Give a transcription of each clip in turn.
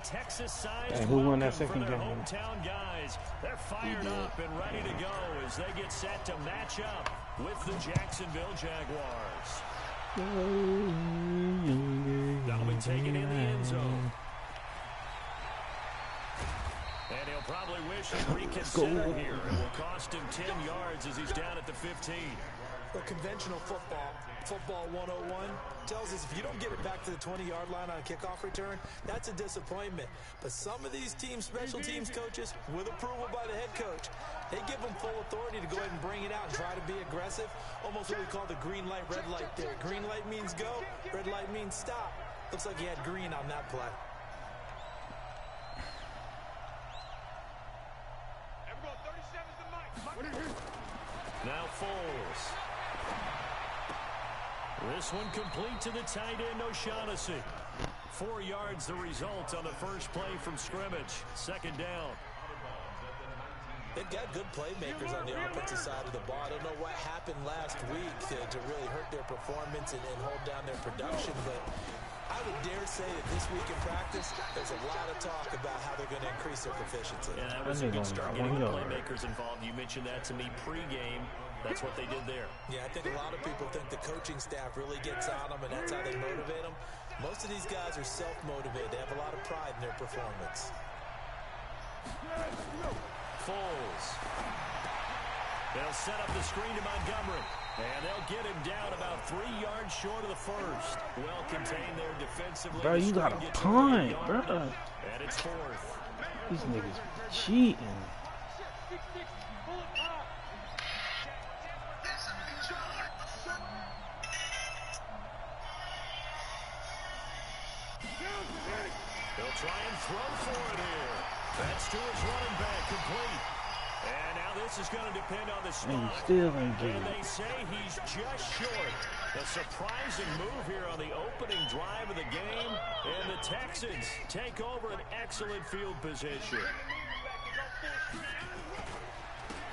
Texas sized who won that welcome second for their game? hometown guys. They're fired up and ready to go as they get set to match up with the Jacksonville Jaguars. That'll be taken in the end zone. And he'll probably wish he'd reconsider here. It will cost him 10 yards as he's down at the 15. Well, conventional football 101, tells us if you don't get it back to the 20-yard line on a kickoff return, that's a disappointment. But some of these special teams coaches, with approval by the head coach, they give them full authority to go ahead and bring it out and try to be aggressive. Almost what we call the green light, red light there. Green light means go, red light means stop. Looks like he had green on that play. Now Foles. This one complete to the tight end, O'Shaughnessy. 4 yards the result on the first play from scrimmage. Second down. They've got good playmakers on the offensive side of the ball. I don't know what happened last week to really hurt their performance and hold down their production, but I would dare say that this week in practice, there's a lot of talk about how they're going to increase their proficiency. Yeah, that was a good start getting the playmakers involved. You mentioned that to me pregame. That's what they did there. Yeah, I think a lot of people think the coaching staff really gets on them, and that's how they motivate them. Most of these guys are self-motivated. They have a lot of pride in their performance. Foles. They'll set up the screen to Montgomery. And they'll get him down about 3 yards short of the first. Well contained there defensively. Bro, you got a punt, bro. And it's fourth. These niggas cheating. They'll try and throw for it here. That's to his running back, complete. And now this is going to depend on the spot. And still ain't getting And it. they say he's just short. A surprising move here on the opening drive of the game. And the Texans take over an excellent field position.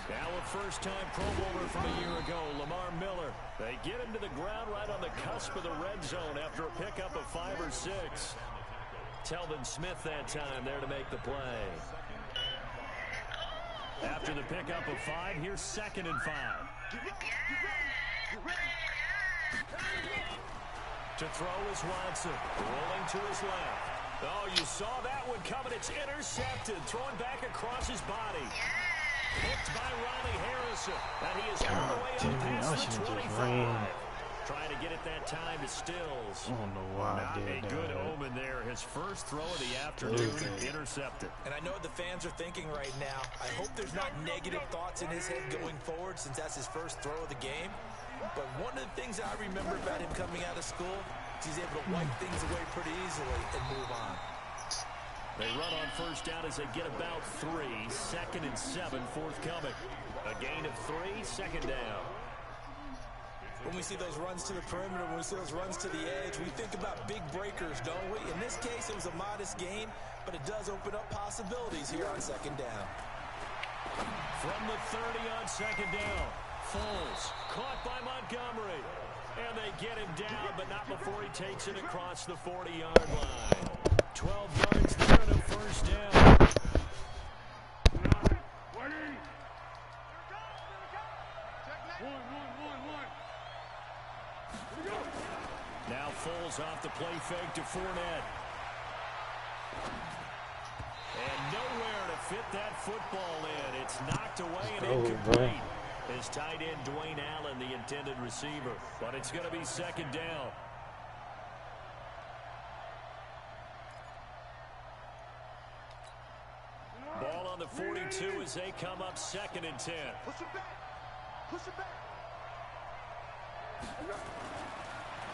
Now a first-time Pro Bowler from a year ago, Lamar Miller. They get him to the ground right on the cusp of the red zone after a pickup of 5 or 6. Telvin Smith that time there to make the play. After the pickup of 5, here's 2nd and 5. To throw is Watson, rolling to his left. Oh, you saw that one coming. It's intercepted, thrown back across his body. Picked by Ronnie Harrison. And he is all the way up past the 25. Trying to get it that time to Stills. I don't know why I did Not a good omen there. His first throw of the afternoon intercepted. And I know what the fans are thinking right now. I hope there's not negative thoughts in his head going forward since that's his first throw of the game. But one of the things I remember about him coming out of school is he's able to wipe things away pretty easily and move on. They run on first down as they get about 3. 2nd and 7 forthcoming. A gain of 3, 2nd down. When we see those runs to the perimeter, when we see those runs to the edge, we think about big breakers, don't we? In this case, it was a modest gain, but it does open up possibilities here on 2nd down. From the 30 on 2nd down. Foles caught by Montgomery. And they get him down, but not before he takes it across the 40-yard line. 12 yards there and a first down. Now Foles off the play fake to Fournette. And nowhere to fit that football in. It's knocked away and incomplete. His tight end, Dwayne Allen, the intended receiver. But it's going to be 2nd down. Ball on the 42 as they come up 2nd and 10. Push it back. Push it back.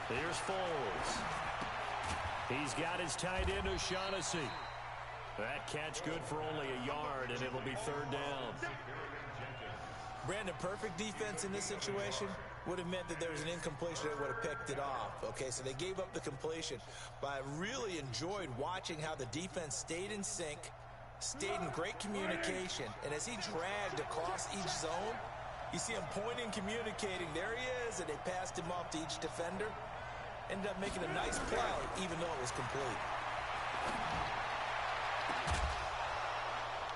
Here's Foles. He's got his tight end, O'Shaughnessy. That catch good for only a yard, and it'll be 3rd down. Brandon, perfect defense in this situation would have meant that there was an incompletion that would have picked it off. Okay, so they gave up the completion. But I really enjoyed watching how the defense stayed in sync, stayed in great communication, and as he dragged across each zone, you see him pointing, communicating. There he is, and they passed him off to each defender. Ended up making a nice play, even though it was complete.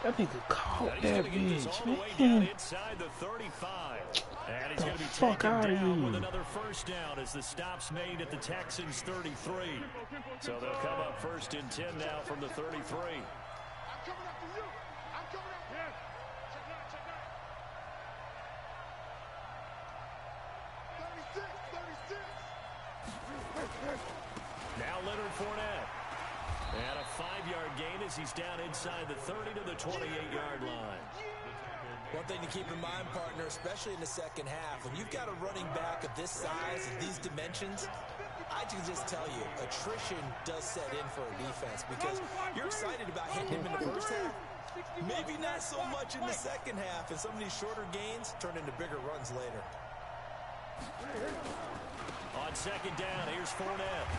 That nigga caught And he's that going to get this bitch, all the way down man. inside the 35. And he's The going to be fuck taken outta down here. with another first down as the stop's made at the Texans' 33. So they'll come up first and 10 now from the 33. I'm coming after you. I'm coming after you. Check it out, check it out. 36. Now Leonard Fournette. And a 5-yard gain as he's down inside the 30 to the 28-yard line. One thing to keep in mind, partner, especially in the second half, when you've got a running back of this size and these dimensions, I can just tell you, attrition does set in for a defense because you're excited about hitting him in the first half. Maybe not so much in the second half, and some of these shorter gains turn into bigger runs later. On second down, here's Fournette.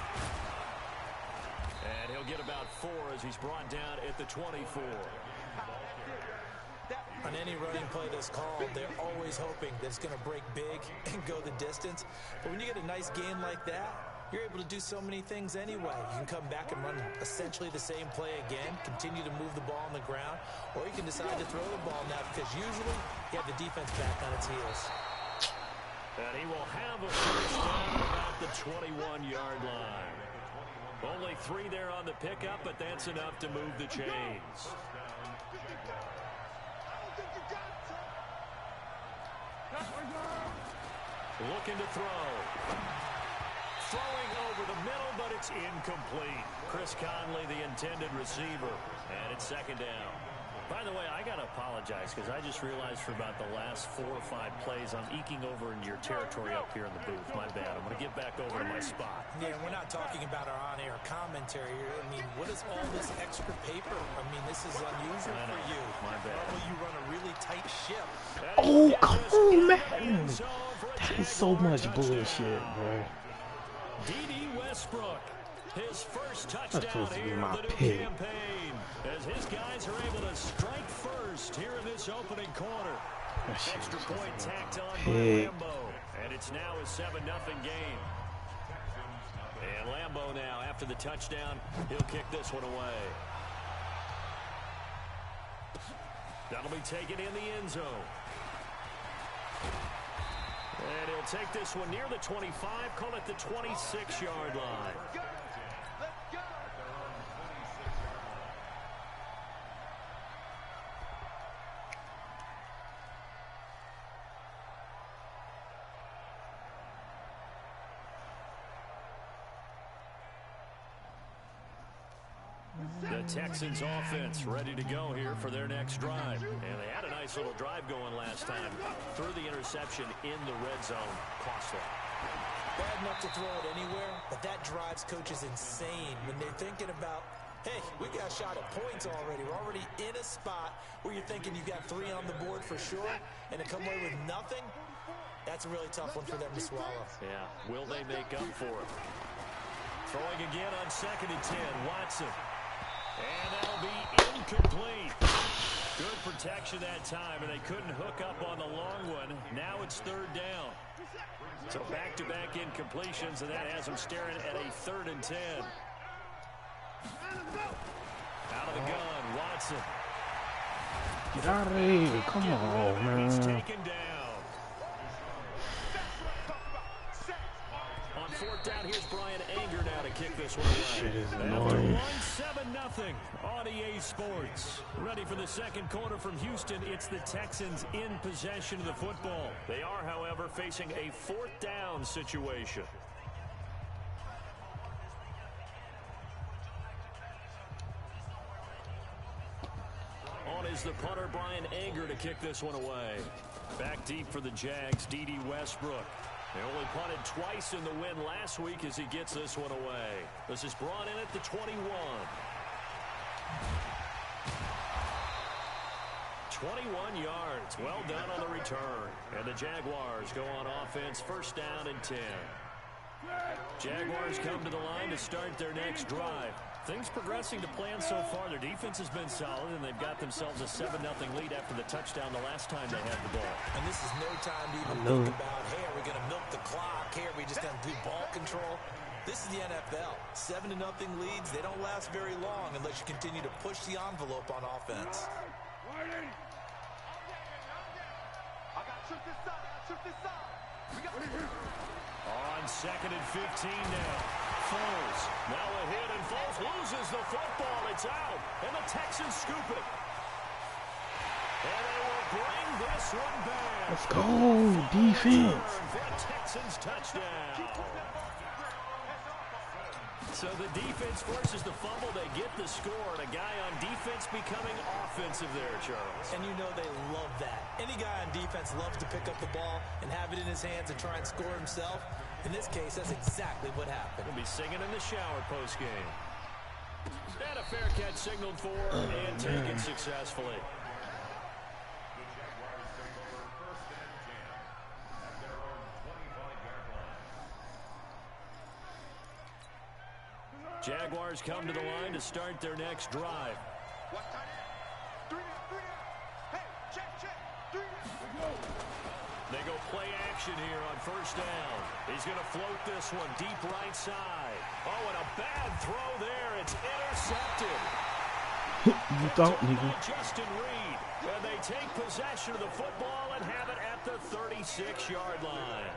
And he'll get about 4 as he's brought down at the 24. On any running play that's called, they're always hoping that it's going to break big and go the distance. But when you get a nice gain like that, you're able to do so many things anyway. You can come back and run essentially the same play again, continue to move the ball on the ground, or you can decide to throw the ball now because usually you have the defense back on its heels. And he will have a first down about the 21-yard line. Only 3 there on the pickup, but that's enough to move the chains. Looking to throw. Throwing over the middle, but it's incomplete. Chris Conley, the intended receiver. And it's second down. By the way, I got to apologize because I just realized for about the last 4 or 5 plays, I'm eking over into your territory up here in the booth. My bad. I'm going to get back over to my spot. Yeah, we're not talking about our on-air commentary here. I mean, what is all this extra paper? I mean, this is unusual for you. My bad. Normally you run a really tight ship. Oh, come on, man. That is so much bullshit, bro. D.D. Westbrook, his first touchdown supposed to be here my of the new pick. campaign. As his guys are able to strike first here in this opening quarter. That shit Extra was point just a tacked on by pick. Lambo. And it's now a 7-0 game. And Lambo now, after the touchdown, he'll kick this one away. That'll be taken in the end zone. And he'll take this one near the 25, call it the 26-yard line. The Texans offense ready to go here for their next drive. And they had a nice little drive going last time. Threw the interception in the red zone. Costly. Bad enough to throw it anywhere, but that drives coaches insane when they're thinking about, hey, we got a shot at points already. We're already in a spot where you're thinking you've got 3 on the board for sure, and to come away with nothing, that's a really tough one for them to swallow. Yeah, will they make up for it? Throwing again on second and 10, Watson. And that'll be incomplete. Good protection that time, and they couldn't hook up on the long one. Now it's third down. So back-to-back incompletions, and that has them staring at a 3rd and 10. Out of the gun, Watson. Get out of here. Come on, He's man. taken down. On 4th down, here's Brian Anger now to kick this one away. Shit is After annoying. 1-7-0 on EA Sports. Ready for the second quarter from Houston. It's the Texans in possession of the football. They are, however, facing a 4th down situation. On is the punter, Brian Anger, to kick this one away. Back deep for the Jags, D.D. Westbrook. They only punted twice in the win last week as he gets this one away. This is brought in at the 21. 21 yards. Well done on the return. And the Jaguars go on offense, 1st down and 10. Jaguars come to the line to start their next drive. Things progressing to plan so far. Their defense has been solid, and they've got themselves a 7-0 lead after the touchdown the last time they had the ball. And this is no time to even think about, hey, are we going to milk the clock? Hey, are we just going to do ball control? This is the NFL. 7-0 leads, they don't last very long unless you continue to push the envelope on offense. On 2nd and 15 now. Foles. Now a hit, and Foles loses the football. It's out, and the Texans scoop it. And they will bring this one back. Let's go, defense. For a Texans touchdown. So the defense forces the fumble. They get the score, and a guy on defense becoming offensive there, Charles. And you know they love that. Any guy on defense loves to pick up the ball and have it in his hands and try and score himself. In this case, that's exactly what happened. He'll be singing in the shower post-game. And a fair catch signaled for and taken successfully. Jaguars come to the line to start their next drive. They go play action here on first down. He's going to float this one deep right side. Oh, and a bad throw there. It's intercepted. You thought, nigga. Justin Reed. And they take possession of the football and have it at the 36-yard line.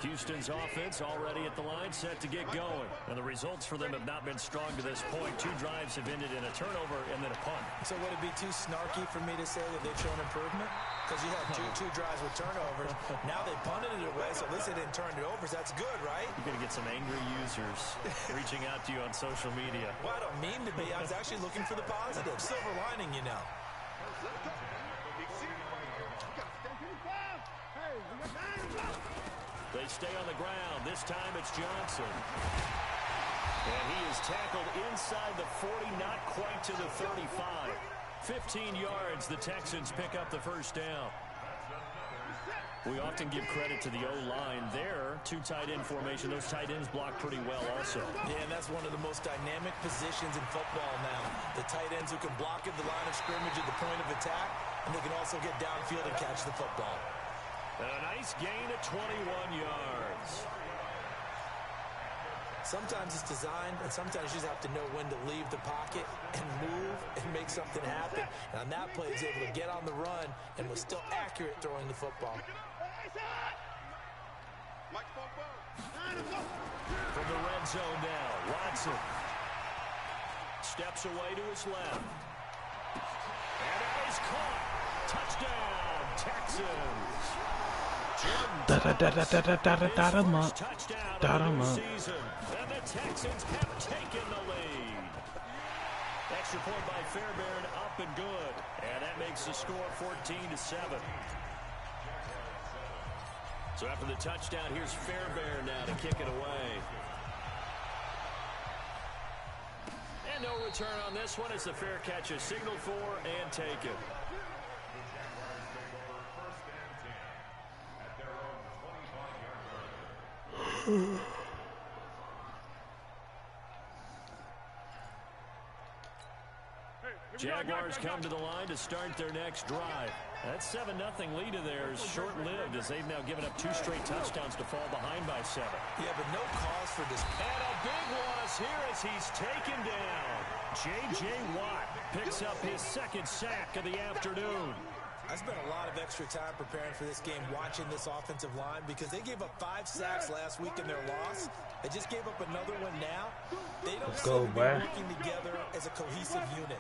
Houston's offense already at the line, set to get going. And the results for them have not been strong to this point. 2 drives have ended in a turnover and then a punt. So would it be too snarky for me to say that they've shown improvement? Because you had two drives with turnovers. Now they punted it away, so at least they didn't turn it over. So that's good, right? You're going to get some angry users reaching out to you on social media. Well, I don't mean to be. I was actually looking for the positive. Silver lining, you know. They stay on the ground. This time it's Johnson. And he is tackled inside the 40, not quite to the 35. 15 yards, the Texans pick up the first down. We often give credit to the O-line there. 2 tight end formation. Those tight ends block pretty well also. Yeah, and that's one of the most dynamic positions in football now. The tight ends who can block at the line of scrimmage at the point of attack, and they can also get downfield and catch the football. And a nice gain of 21 yards. Sometimes it's designed, and sometimes you just have to know when to leave the pocket and move and make something happen. And on that play, he's able to get on the run and was still accurate throwing the football. From the red zone now, Watson steps away to his left. And that is caught. Touchdown, Texans. Dot him up. Dot him up. And the Texans have taken the lead. Extra point by Fairbairn, up and good. And that makes the score 14-7. So after the touchdown, here's Fairbairn now to kick it away. And no return on this one as the fair catch is signaled for and taken. Jaguars come to the line to start their next drive. That 7-0 lead of theirs short-lived as they've now given up 2 straight touchdowns to fall behind by 7. Yeah, but no cause for this. And a big loss here as he's taken down. J.J. Watt picks up his 2nd sack of the afternoon. I spent a lot of extra time preparing for this game, watching this offensive line, because they gave up 5 sacks last week in their loss. They just gave up another one now. They don't seem to be working together as a cohesive unit.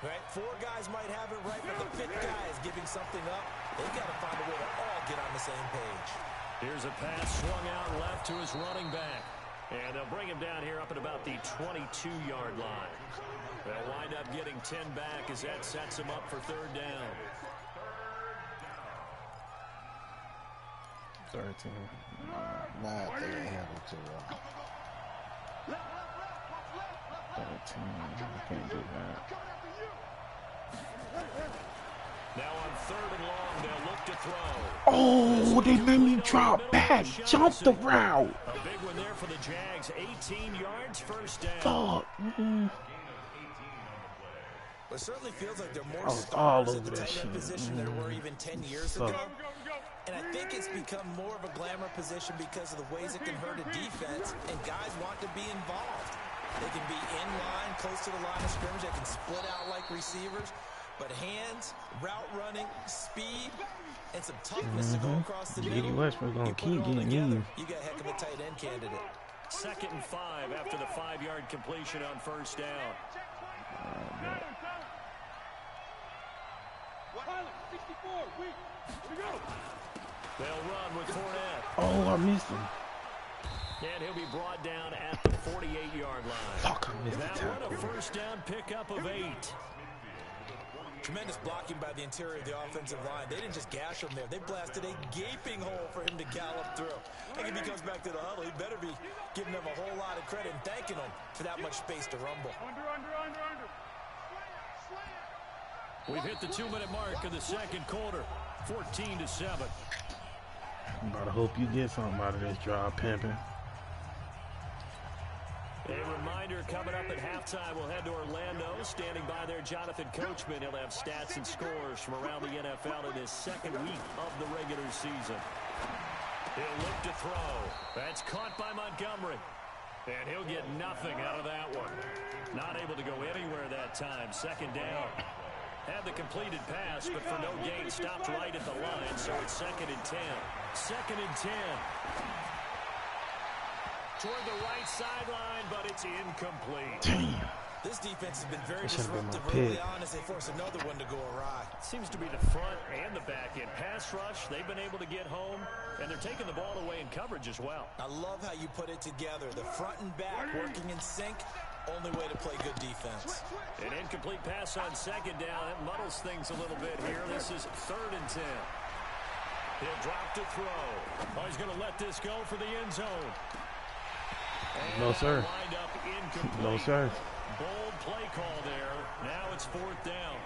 Right? 4 guys might have it right, but the 5th guy is giving something up. They've got to find a way to all get on the same page. Here's a pass swung out left to his running back. And they'll bring him down here up at about the 22-yard line. They'll wind up getting 10 back as that sets him up for 3rd down. 13. Nah, they didn't handle too well. 13. I can't do that. Now on 3rd and long, they'll look to throw. Oh, they made me drop back. Jump the route. A big one there for the Jags. 18 yards, first down. Fuck. It certainly feels like they're more all stars over at the that tight end shit. position than there were even 10 years ago. Fuck. And I think it's become more of a glamour position because of the ways it can hurt a defense, and guys want to be involved. They can be in line, close to the line of scrimmage that can split out like receivers. But hands, route running, speed, and some toughness to go across the middle. Westbrook gonna keep getting you. You got a heck of a tight end candidate. 2nd and 5 after the 5-yard completion on 1st down. They'll run with Fournette. Oh, I missed him. And he'll be brought down at the 48-yard line. Fuck, I missed the Now tackle. what a 1st down pickup of 8. Tremendous blocking by the interior of the offensive line. They didn't just gash him there. They blasted a gaping hole for him to gallop through. I think if he comes back to the huddle, he better be giving them a whole lot of credit and thanking them for that much space to rumble. Under. We've hit the 2-minute mark of the 2nd quarter. 14-7. I'm about to hope you get something out of this drive, pimping. A reminder coming up at halftime, we'll head to Orlando. Standing by there, Jonathan Coachman. He'll have stats and scores from around the NFL in his 2nd week of the regular season. He'll look to throw. That's caught by Montgomery. And he'll get nothing out of that one. Not able to go anywhere that time. 2nd down. Had the completed pass, but for no gain, stopped right at the line, so it's 2nd and 10. 2nd and 10. Toward the right sideline, but it's incomplete. Damn. This defense has been very That should've been my disruptive early pick. on as they force another one to go awry. Seems to be the front and the back end. Pass rush, they've been able to get home, and they're taking the ball away in coverage as well. I love how you put it together. The front and back working in sync. Only way to play good defense. An incomplete pass on 2nd down. That muddles things a little bit here. This is 3rd and 10. He'll drop to throw. Oh, he's going to let this go for the end zone. And No, sir. Lined up incomplete. No, sir. Bold play call there. Now it's 4th down.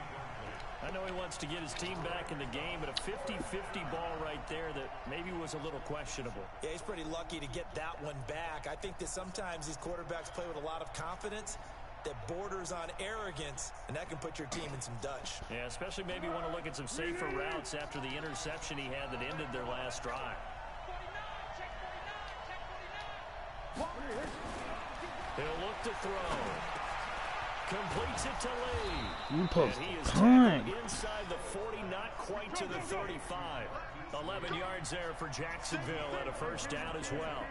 I know he wants to get his team back in the game, but a 50-50 ball right there that maybe was a little questionable. Yeah, he's pretty lucky to get that one back. I think that sometimes these quarterbacks play with a lot of confidence that borders on arrogance, and that can put your team in some Dutch. Yeah, especially maybe want to look at some safer routes after the interception he had that ended their last drive. He'll look to throw. Completes it to Lee. You post And he is time. tackled inside the 40, not quite to the 35. 11 yards there for Jacksonville and a 1st down as well.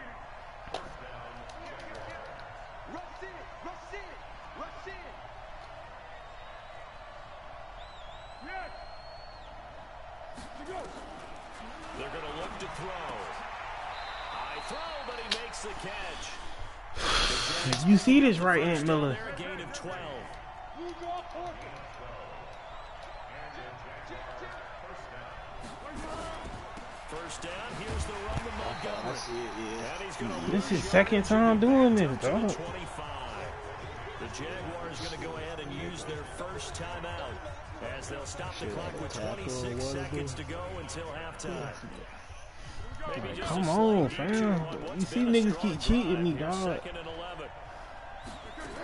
They're going to look to throw. High throw, but he makes the catch. You see this right, Aunt Miller? A gain of 12. First down, here's the run to Montgomery. I see it, yeah. And he's gonna This rush is it 2nd time doing this, to the dog. 25. The Jaguars going to go ahead and use their first timeout as they'll stop the clock with 26 seconds to go until halftime. Maybe just Come a on, slight detour fam. on You what's see been a niggas strong keep cheating me, drive here. dog. 2nd and 11.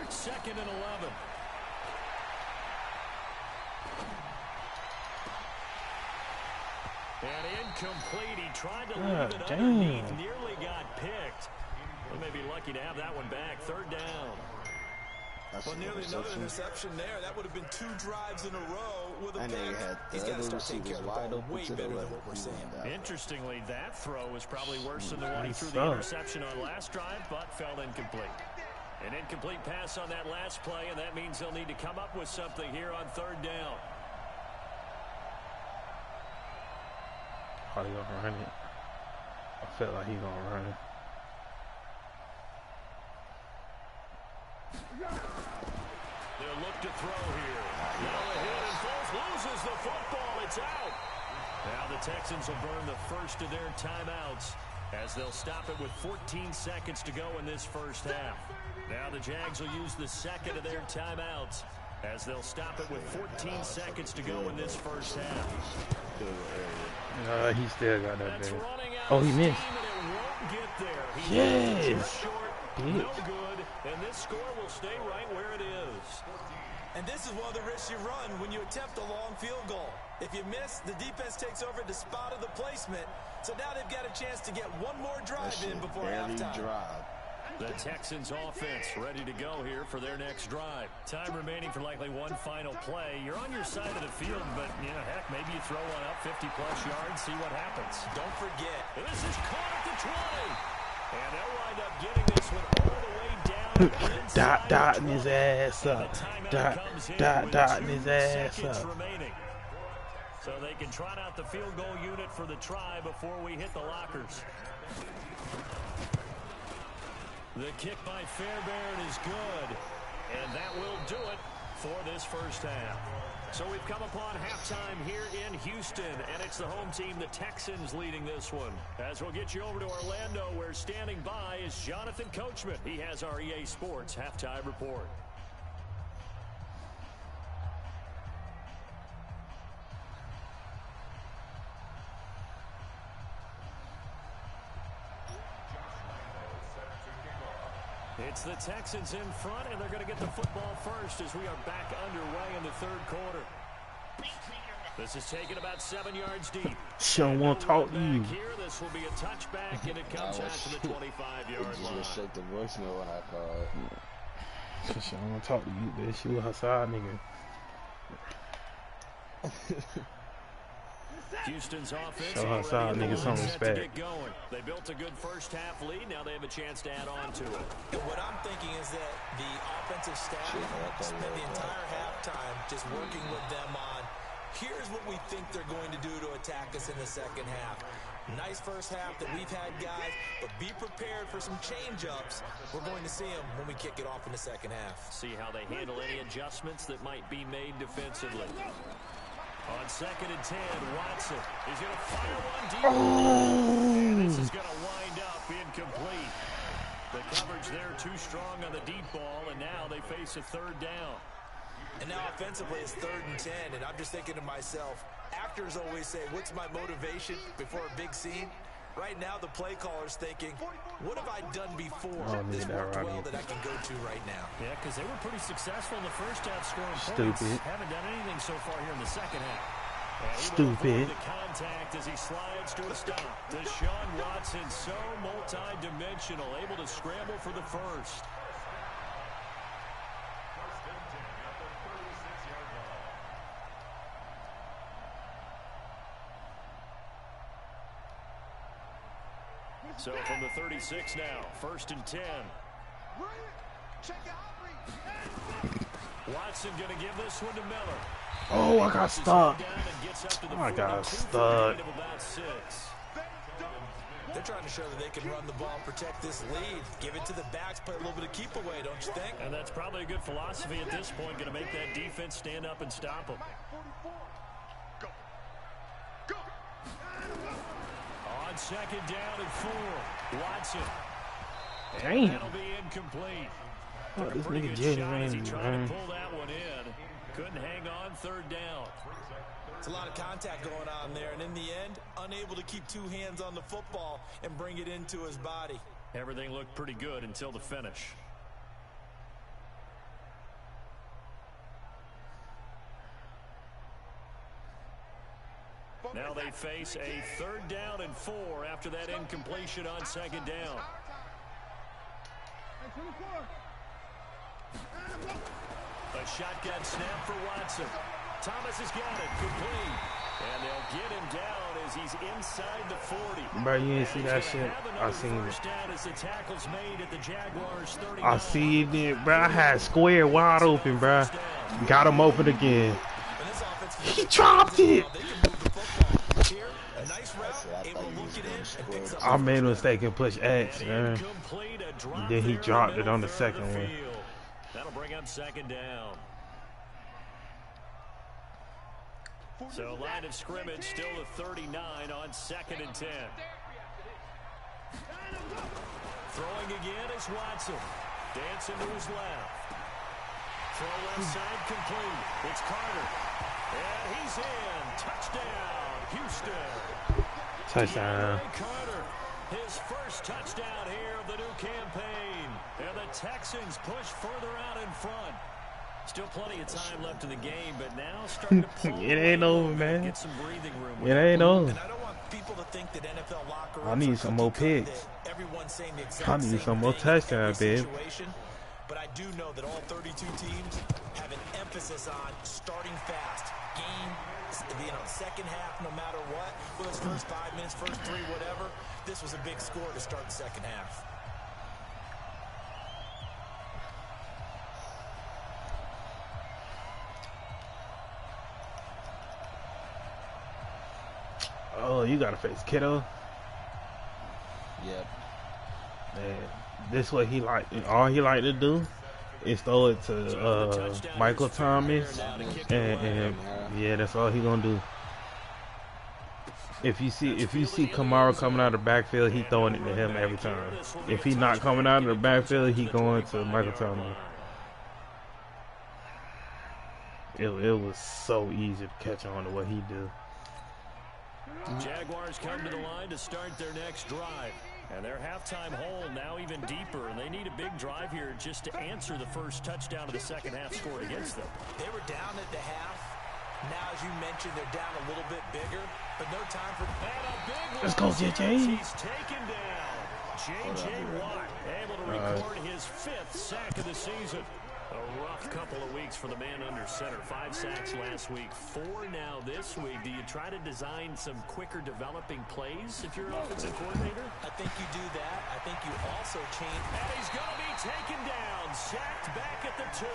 2nd and 11. And incomplete. He tried to leave it damn. underneath. Nearly got picked. They may be lucky to have that one back. 3rd down. Well, nearly another interception there. That would have been 2 drives in a row with a That nigga pick. had He's the got to other start taking care receivers of the wide ball open way to the better than left. what we're seeing. Interestingly, that throw was probably worse than the one he threw the sucked. interception on last drive, but fell incomplete. An incomplete pass on that last play, and that means they'll need to come up with something here on 3rd down. Probably gonna run it. I felt like he's gonna run it. They'll look to throw here. Now a hit and Foles loses the football. It's out. Now the Texans will burn the first of their timeouts as they'll stop it with 14 seconds to go in this first half. Now the Jags will use the 2nd of their timeouts as they'll stop it with 14 seconds to go in this first half. He still got that That's big. running out Oh, of he steam, missed. and it won't get there. He Yes. just short, no good, and this score will stay right where it is. And this is one of the risks you run when you attempt a long field goal. If you miss, the defense takes over the spot of the placement. So now they've got a chance to get one more drive in before halftime. Drive. The Texans offense ready to go here for their next drive. Time remaining for likely one final play. You're on your side of the field, but, you know, heck, maybe you throw one up 50-plus yards, see what happens. Don't forget. This is caught at the 20. And they'll wind up getting this one all the way down. Dotting his ass up. Dotting his ass up. Remaining. So they can trot out the field goal unit for the try before we hit the lockers. The kick by Fairbairn is good, and that will do it for this first half. So we've come upon halftime here in Houston, and it's the home team, the Texans, leading this one. As we'll get you over to Orlando, where standing by is Jonathan Coachman. He has our EA Sports halftime report. It's the Texans in front, and they're going to get the football first as we are back underway in the third quarter. This is taken about 7 yards deep. She don't want to talk to you. Here, this will be a touchback, and it comes out to the 25-yard line. Just shake the voicemail when I call. She don't want to talk to you, bitch. She was her side nigga. Houston's offense show her side nigga some respect. They built a good first half lead. Now they have a chance to add on to it. And what I'm thinking is that the offensive staff spent the entire halftime just working with them on, here's what we think they're going to do to attack us in the second half. Nice first half that we've had, guys, but be prepared for some change-ups. We're going to see them when we kick it off in the second half. See how they handle any adjustments that might be made defensively. On 2nd and 10, Watson is going to fire one deep. And this is going to wind up incomplete. The coverage there too strong on the deep ball, and now they face a third down. And now offensively it's 3rd and 10, and I'm just thinking to myself, actors always say, what's my motivation before a big scene? Right now the play caller's thinking, what have I done before this worked well that I can go to right now? Yeah, because they were pretty successful in the first half scoring points. Haven't done anything so far here in the second half. Stupid. The contact as he slides to a stop. Deshaun Watson, so multi-dimensional, able to scramble for the first. So from the 36 now, 1st and 10. Watson going to give this one to Miller. Oh, I got stuck. I got stuck. They're trying to show that they can run the ball, protect this lead, give it to the backs, play a little bit of keep away, don't you think? And that's probably a good philosophy at this point, going to make that defense stand up and stop them. On 2nd down and 4, Watson. Damn. That'll be incomplete. Oh, this Pretty nigga good shot as Jerry, he tried to pull that one in. Couldn't hang on 3rd down. It's a lot of contact going on there, and in the end, unable to keep 2 hands on the football and bring it into his body. Everything looked pretty good until the finish. Now they face a 3rd down and 4 after that incompletion on 2nd down. A shotgun snap for Watson. Thomas has got it, complete. And they'll get him down as he's inside the 40. Bro, you didn't see that shit? I seen it. As the tackle's made at the Jaguars 39. I see it, bro. I had square wide open, bro. Got him open again. He dropped it. I made a mistake and push X, man. Then he dropped it on the second one. That'll bring up 2nd down. So line of scrimmage still the 39 on 2nd and 10. Throwing again is Watson. Dancing to his left. Throw left side complete. It's Carter. And he's in. Touchdown, Houston. Touchdown. Carter, his first touchdown here of the new campaign. And the Texans push further out in front. Still plenty of time left in the game, but now starting to pull it ain't over, man. Get some breathing room. It ain't over. And I don't want people to think that NFL locker I rooms need are some more cookie cutter, picks. that everyone's saying the exact I need same some more thing in every touchdowns, babe. situation. But I do know that all 32 teams have an emphasis on starting fast, game, second half, no matter what. Whether it's first 5 minutes, first 3, whatever. This was a big score to start the second half. Oh, you gotta face Kiddo. Yep. Man, this what he like. All he like to do is throw it to Michael Thomas, and yeah, that's all he gonna do. If you see Kamara coming out of the backfield, he throwing it to him every time. If he not coming out of the backfield, he going to Michael Thomas. It was so easy to catch on to what he do. Jaguars come to the line to start their next drive. And their halftime hole now even deeper, and they need a big drive here just to answer the first touchdown of the second half scored against them. They were down at the half. Now, as you mentioned, they're down a little bit bigger, but no time for... And a big one. Let's go, JJ. He's taken down. J.J. Watt able to record his 5th sack of the season. A rough couple of weeks for the man under center. 5 sacks last week, 4 now this week. Do you try to design some quicker developing plays if you're an offensive coordinator? I think you do that. I think you also change... And he's going to be taken down. Sacked back at the 2.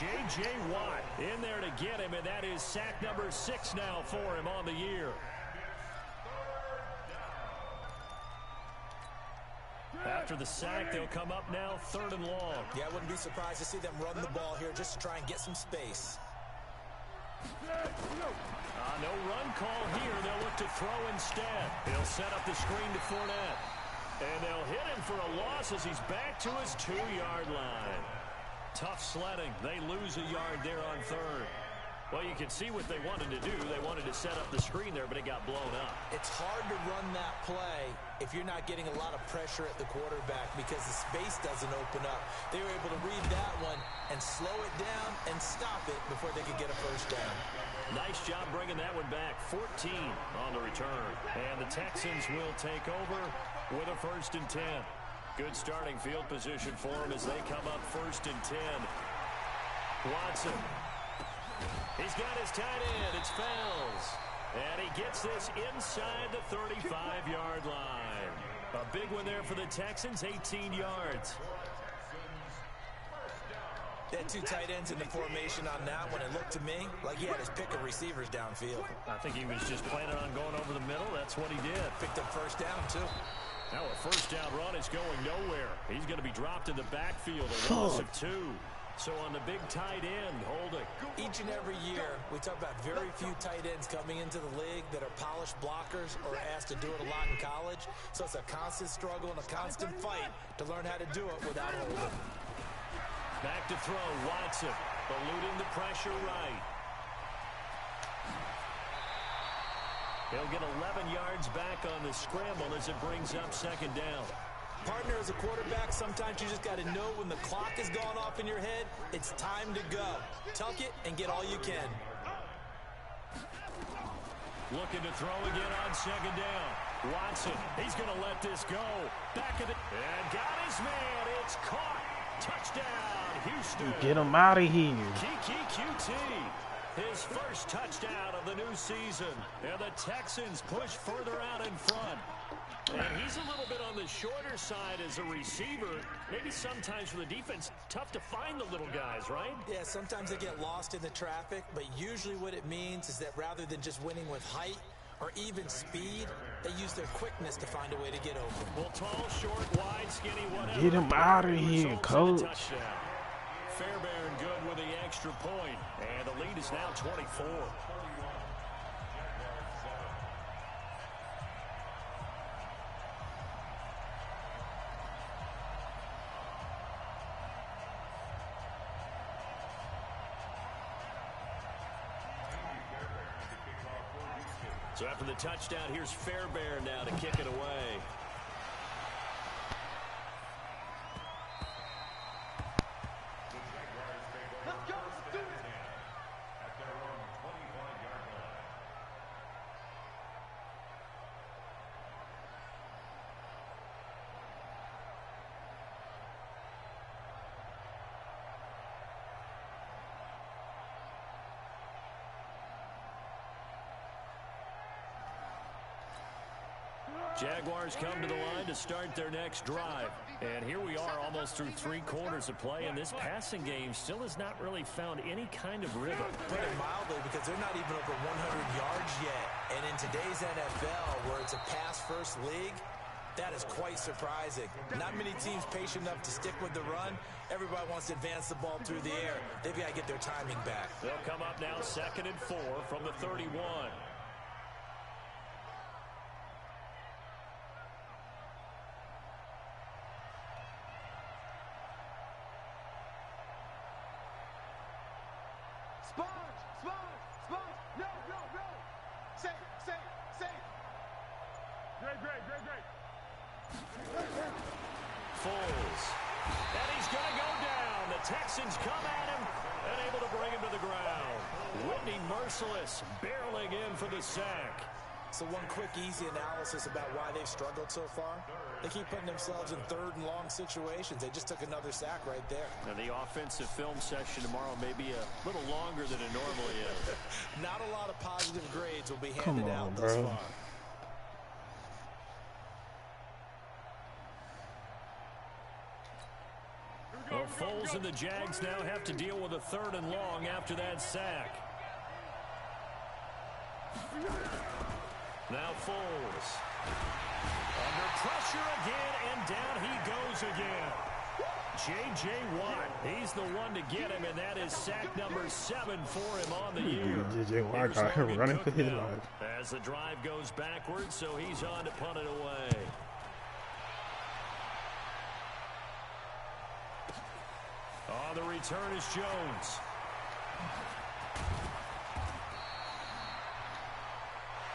J.J. Watt in there to get him, and that is sack number 6 now for him on the year. After the sack, they'll come up now 3rd and long. Yeah, I wouldn't be surprised to see them run the ball here just to try and get some space. No run call here. They'll look to throw instead. He'll set up the screen to Fournette. And they'll hit him for a loss as he's back to his 2-yard line. Tough sledding. They lose a yard there on 3rd. Well, you can see what they wanted to do. They wanted to set up the screen there, but it got blown up. It's hard to run that play if you're not getting a lot of pressure at the quarterback because the space doesn't open up. They were able to read that one and slow it down and stop it before they could get a first down. Nice job bringing that one back. 14 on the return. And the Texans will take over with a 1st and 10. Good starting field position for them as they come up 1st and 10. Watson. He's got his tight end. It's Fells. And he gets this inside the 35-yard line. A big one there for the Texans, 18 yards. They had 2 tight ends in the formation on that one. It looked to me like he had his pick of receivers downfield. I think he was just planning on going over the middle. That's what he did. Picked up first down, too. Now a first down run is going nowhere. He's going to be dropped in the backfield. A loss of 2. So on the big tight end, holding. Each and every year, we talk about very few tight ends coming into the league that are polished blockers or asked to do it a lot in college. So it's a constant struggle and a constant fight to learn how to do it without holding. Back to throw, Watson, eluding the pressure right. He'll get 11 yards back on the scramble as it brings up 2nd down. Partner, as a quarterback, sometimes you just got to know when the clock has gone off in your head, it's time to go. Tuck it and get all you can. Looking to throw again on 2nd down. Watson, he's going to let this go. Back of the... And got his man. It's caught. Touchdown, Houston. Get him out of here. Kiki QT. His first touchdown of the new season. And the Texans push further out in front. And he's a little bit on the shorter side as a receiver. Maybe sometimes for the defense, tough to find the little guys, right? Yeah, sometimes they get lost in the traffic, but usually what it means is that rather than just winning with height or even speed, they use their quickness to find a way to get over. Well, tall, short, wide, skinny, whatever. Get him out of here, coach. Fairbairn good with the extra point, and the lead is now 24. So after the touchdown, here's Fairbairn now to kick it away. Jaguars come to the line to start their next drive. And here we are almost through 3 quarters of play, and this passing game still has not really found any kind of rhythm. Put it mildly, because they're not even over 100 yards yet. And in today's NFL, where it's a pass-first league, that is quite surprising. Not many teams patient enough to stick with the run. Everybody wants to advance the ball through the air. They've got to get their timing back. They'll come up now 2nd and 4 from the 31. Foles. And he's going to go down. The Texans come at him and able to bring him to the ground. Whitney Merciless barreling in for the sack. So one quick, easy analysis about why they've struggled so far. They keep putting themselves in 3rd and long situations. They just took another sack right there. Now the offensive film session tomorrow may be a little longer than it normally is. Not a lot of positive grades will be handed out thus far. Well, Foles and the Jags now have to deal with a 3rd and long after that sack. Now Foles. Under pressure again, and down he goes again. J.J. Watt, he's the one to get him, and that is sack number 7 for him on the year. J.J. Watt got him running for his life. As the drive goes backwards, so he's on to punt it away. On the return is Jones.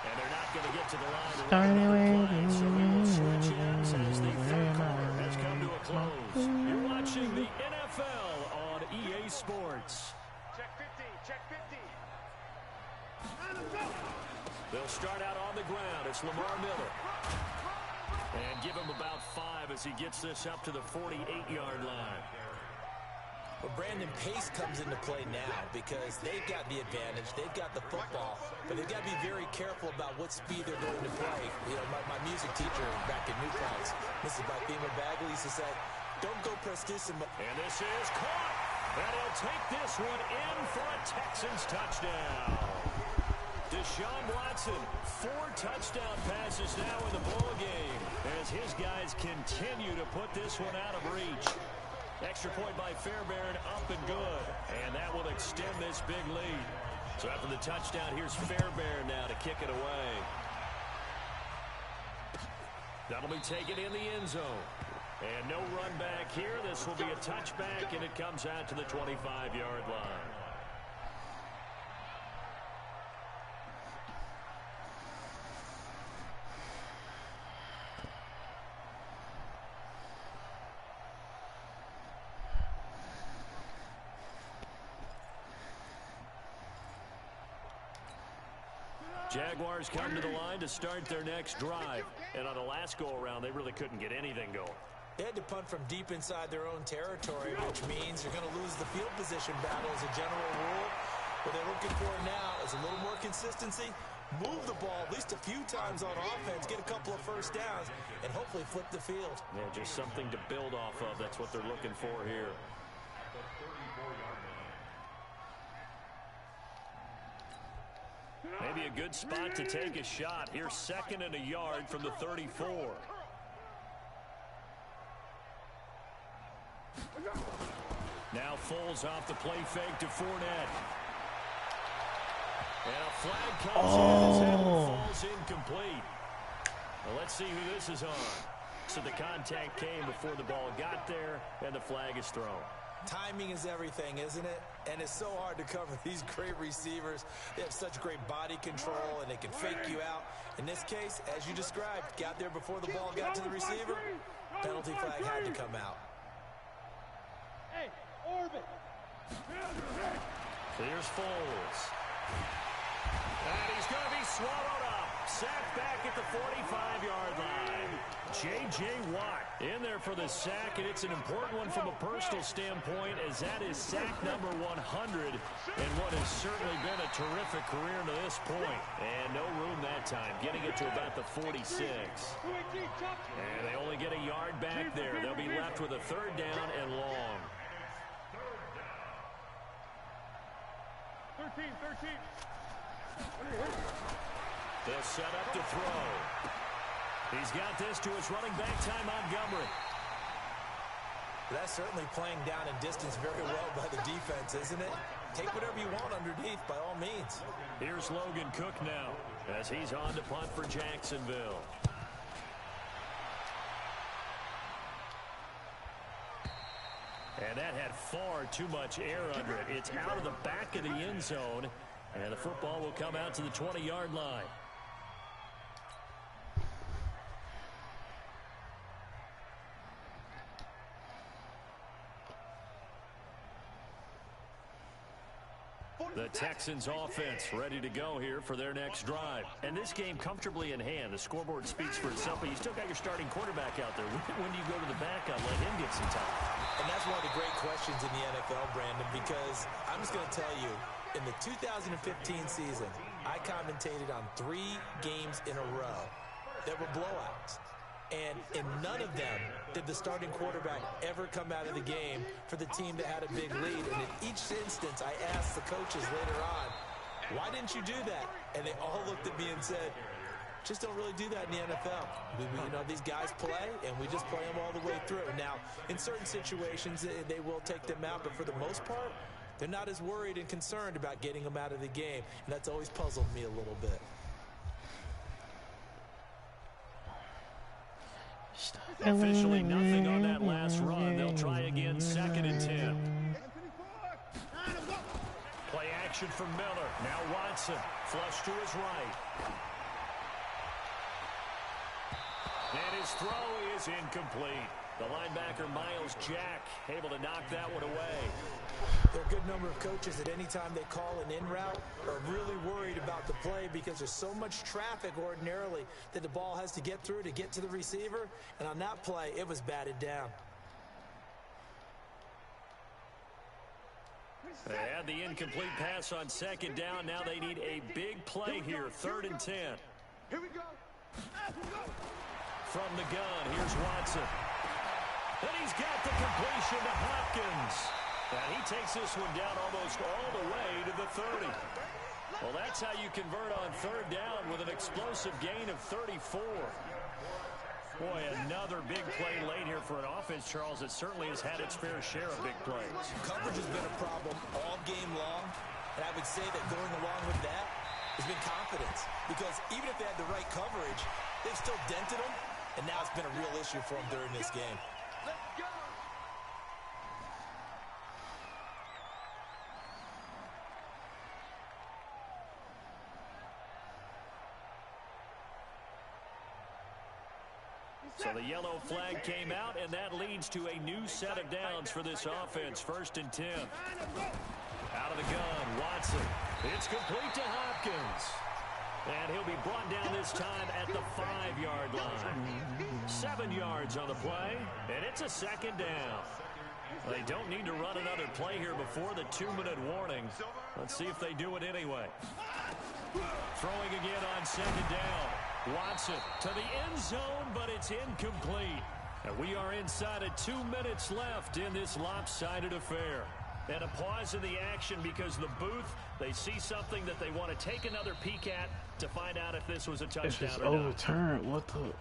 And they're not going to get to the line. So we will switch ends as the 3rd quarter has come to a close. You're watching the NFL on EA Sports. Check 50, check 50. They'll start out on the ground. It's Lamar Miller. And give him about 5 as he gets this up to the 48-yard line. Well, Brandon, pace comes into play now because they've got the advantage. They've got the football, but they've got to be very careful about what speed they're going to play. You know, my music teacher back in New Paltz, Mrs. Bathema Bagley, used to say, don't go prestissimo. And this is caught. And he'll take this one in for a Texans touchdown. Deshaun Watson, 4 touchdown passes now in the ball game as his guys continue to put this one out of reach. Extra point by Fairbairn, up and good. And that will extend this big lead. So after the touchdown, here's Fairbairn now to kick it away. That'll be taken in the end zone. And no run back here. This will be a touchback, and it comes out to the 25-yard line. Jaguars come to the line to start their next drive. And on the last go-around, they really couldn't get anything going. They had to punt from deep inside their own territory, which means you're going to lose the field position battle as a general rule. What they're looking for now is a little more consistency, move the ball at least a few times on offense, get a couple of first downs, and hopefully flip the field. Yeah, just something to build off of. That's what they're looking for here. Maybe a good spot to take a shot. Here's 2nd and a yard from the 34. Now Foles off the play fake to Fournette. And a flag comes in as that falls incomplete. Well, let's see who this is on. So the contact came before the ball got there, and the flag is thrown. Timing is everything, isn't it? And it's so hard to cover these great receivers. They have such great body control, and they can fake you out. In this case, as you described, got there before the ball got to the receiver. Penalty flag had to come out. Hey, orbit. Here's Foles. And he's going to be swallowed up. Sacked back at the 45-yard line. J.J. Watt in there for the sack, and it's an important one from a personal standpoint, as that is sack number 100 in what has certainly been a terrific career to this point. And no room that time, getting it to about the 46. And they only get a yard back there. They'll be left with a 3rd down and long. 13. They'll set up to throw. He's got this to his running back, Ty Montgomery. That's certainly playing down in distance very well by the defense, isn't it? Take whatever you want underneath, by all means. Here's Logan Cook now, as he's on to punt for Jacksonville. And that had far too much air under it. It's out of the back of the end zone, and the football will come out to the 20-yard line. The Texans offense ready to go here for their next drive. And this game comfortably in hand. The scoreboard speaks for itself, but you still got your starting quarterback out there. When do you go to the backup, let him get some time? And that's one of the great questions in the NFL, Brandon, because I'm just going to tell you, in the 2015 season, I commentated on 3 games in a row that were blowouts. And in none of them did the starting quarterback ever come out of the game for the team that had a big lead. And in each instance, I asked the coaches later on, why didn't you do that? And they all looked at me and said, just don't really do that in the NFL. You know, these guys play, and we just play them all the way through. Now, in certain situations, they will take them out, but for the most part, they're not as worried and concerned about getting them out of the game. And that's always puzzled me a little bit. Officially nothing on that last run. They'll try again, 2nd and 10. Play action from Miller. Now Watson, flush to his right. And his throw is incomplete. The linebacker, Miles Jack, able to knock that one away. There are a good number of coaches that any time they call an in route are really worried about the play because there's so much traffic ordinarily that the ball has to get through to get to the receiver. And on that play, it was batted down. They had the incomplete pass on 2nd down. Now they need a big play here, 3rd and 10. Here we go. From the gun, here's Watson. And he's got the completion to Hopkins. And he takes this one down almost all the way to the 30. Well, that's how you convert on 3rd down with an explosive gain of 34. Boy, another big play late here for an offense, Charles, that certainly has had its fair share of big plays. Coverage has been a problem all game long. And I would say that going along with that has been confidence. Because even if they had the right coverage, they've still dented them. And now it's been a real issue for them during this game. Let's go. So the yellow flag came out, and that leads to a new set of downs for this offense. 1st and 10. Out of the gun, Watson. It's complete to Hopkins. And he'll be brought down this time at the 5-yard line. 7 yards on the play, and it's a 2nd down. They don't need to run another play here before the 2-minute warning. Let's see if they do it anyway. Throwing again on 2nd down. Watson to the end zone, but it's incomplete. And we are inside of 2 minutes left in this lopsided affair. And a pause in the action because the booth, they see something that they want to take another peek at to find out if this was a touchdown If it's or not. overturned, what the...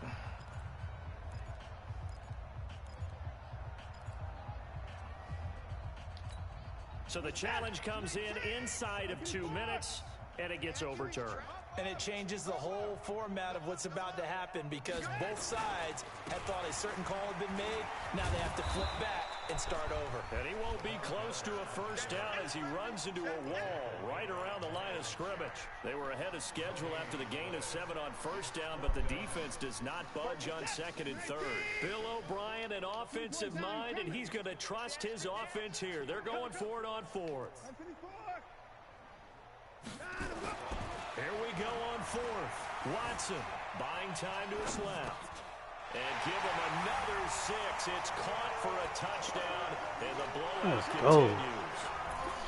So the challenge comes in inside of 2 minutes, and it gets overturned. And it changes the whole format of what's about to happen because both sides had thought a certain call had been made. Now they have to flip back and start over. And he won't be close to a 1st down as he runs into a wall right around the line of scrimmage. They were ahead of schedule after the gain of 7 on 1st down, but the defense does not budge on 2nd and 3rd. Bill O'Brien, an offensive mind, and he's going to trust his offense here. They're going for it on 4th. Here we go on fourth. Watson buying time to his left. And give him another 6. It's caught for a touchdown, and the blowout continues.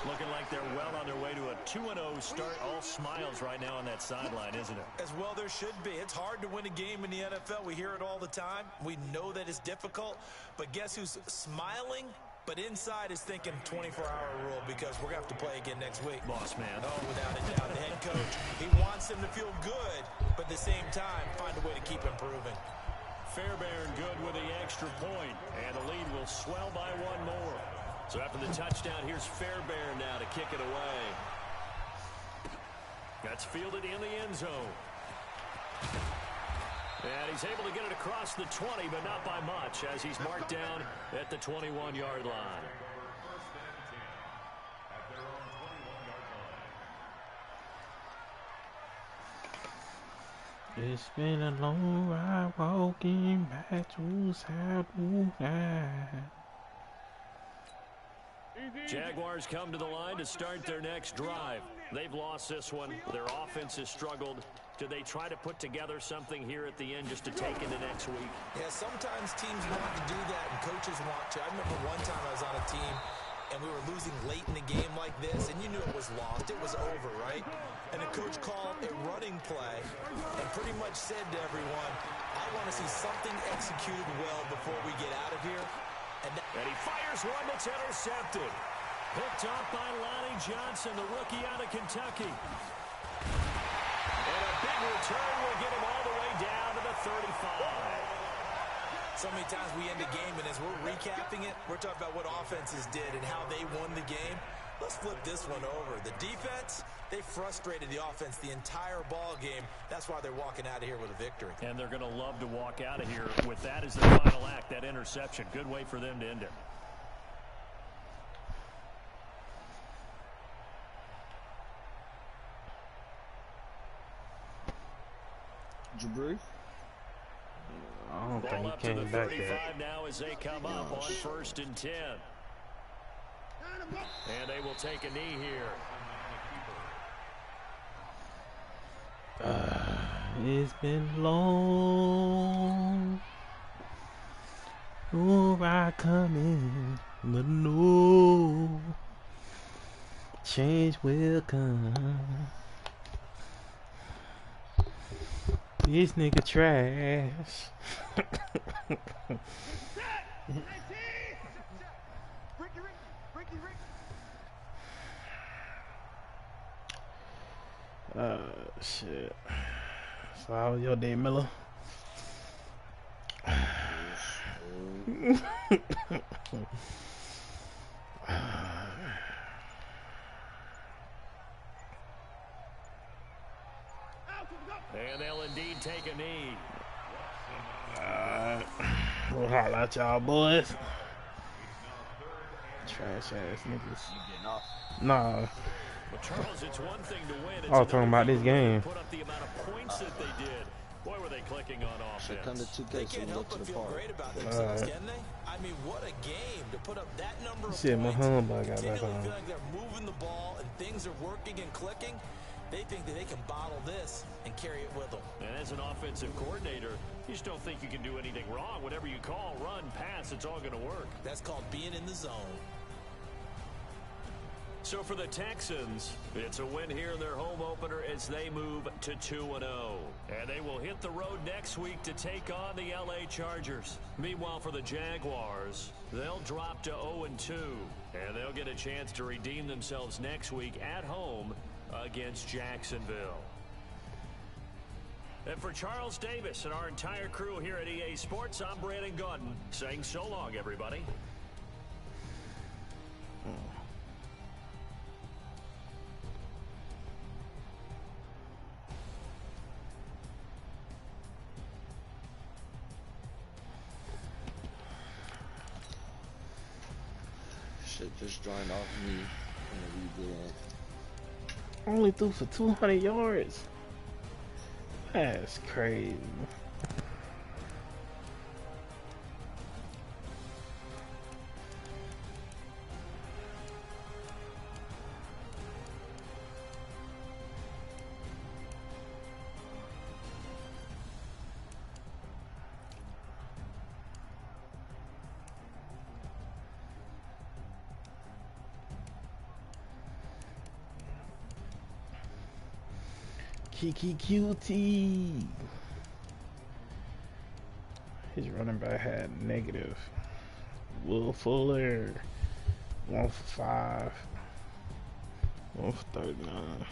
Looking like they're well on their way to a 2-0 start. All smiles right now on that sideline, isn't it? As well there should be. It's hard to win a game in the NFL. We hear it all the time. We know that it's difficult. But guess who's smiling? But inside is thinking 24-hour rule because we're going to have to play again next week. Boss man. Oh, without a doubt. The head coach, he wants them to feel good, but at the same time, find a way to keep improving. Fairbairn good with the extra point, and the lead will swell by 1 more. So after the touchdown, here's Fairbairn now to kick it away. That's fielded in the end zone. And he's able to get it across the 20, but not by much, as he's marked down at the 21-yard line. It's been a long ride walking back to Southwood. Jaguars come to the line to start their next drive. They've lost this one. Their offense has struggled. Do they try to put together something here at the end just to take into next week? Yeah, sometimes teams want to do that and coaches want to. I remember one time I was on a team and we were losing late in the game like this, and you knew it was lost. It was over, right? And the coach called a running play and pretty much said to everyone, I want to see something executed well before we get out of here. And he fires one that's intercepted. Picked off by Lonnie Johnson, the rookie out of Kentucky. And a big return will get him all the way down to the 35. So many times we end the game, and as we're recapping it, we're talking about what offenses did and how they won the game. Let's flip this one over. The defense, they frustrated the offense the entire ball game. That's why they're walking out of here with a victory. And they're going to love to walk out of here with that as their final act, that interception. Good way for them to end it. Jabri? I don't Ball think up he to the came back 35 yet. now as they come up on 1st and 10. And they will take a knee here. It's been long. Oh, I coming, but no change will come. This nigga trash. Shit. So how was your day, Miller? And they'll indeed take a knee. We'll holler at y'all boys. Trash ass niggas. Nah. Well, Charles, it's one thing to win. It's I was talking about this game. Put up the amount of points that they did. Boy, were they clicking on offense. Come to 2K, They so can't we help go to but the feel park. great about themselves, can they? I mean, what a game to put up that number of Shit, my points. humbug got back Continually on. feel like they're moving the ball and things are working and clicking. They think that they can bottle this and carry it with them. And as an offensive coordinator, you just don't think you can do anything wrong. Whatever you call, run, pass, it's all going to work. That's called being in the zone. So for the Texans, it's a win here in their home opener as they move to 2-0. And they will hit the road next week to take on the LA Chargers. Meanwhile, for the Jaguars, they'll drop to 0-2. And they'll get a chance to redeem themselves next week at home against Jacksonville. And for Charles Davis and our entire crew here at EA Sports, I'm Brandon Gaudin saying so long, everybody. Shit just joined off me in the rebuild. Only threw for 200 yards. That's crazy. Kiki QT. His running back had negative. Will Fuller, 1 for 5, 1 for 39.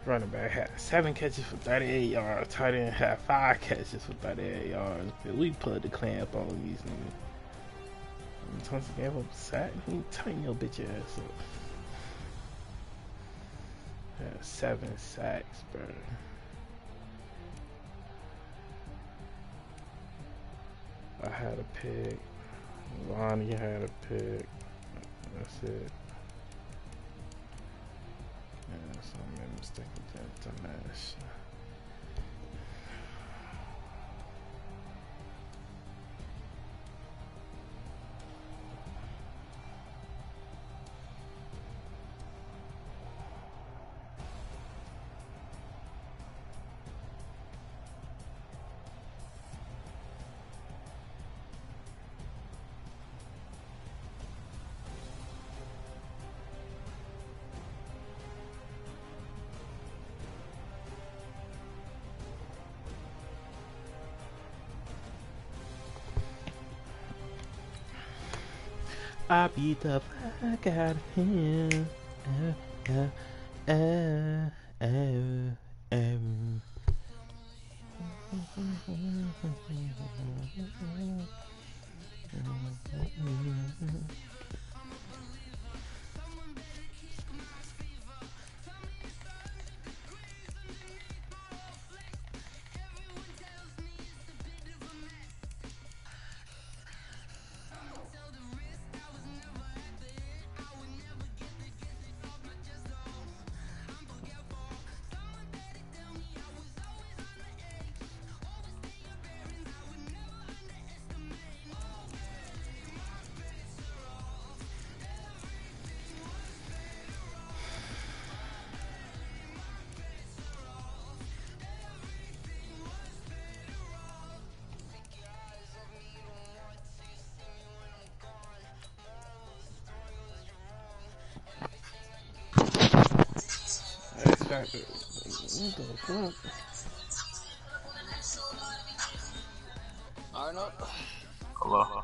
Running back had 7 catches for 38 yards. Tight end had 5 catches for 38 yards. We put the clamp on these niggas. Thompson gave up a sack. You tighten your bitch ass up. Had 7 sacks, bro. I had a pick. Lonnie had a pick. That's it. Yeah, so I made a mistake with that dumbass. I beat the fuck out of him. What the fuck? Arnold? Hello.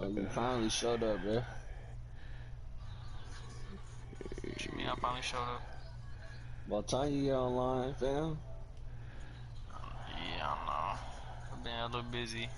You finally showed up, bro. What you mean I finally showed up? By the time you get online, fam. Yeah, I don't know. I've been a little busy.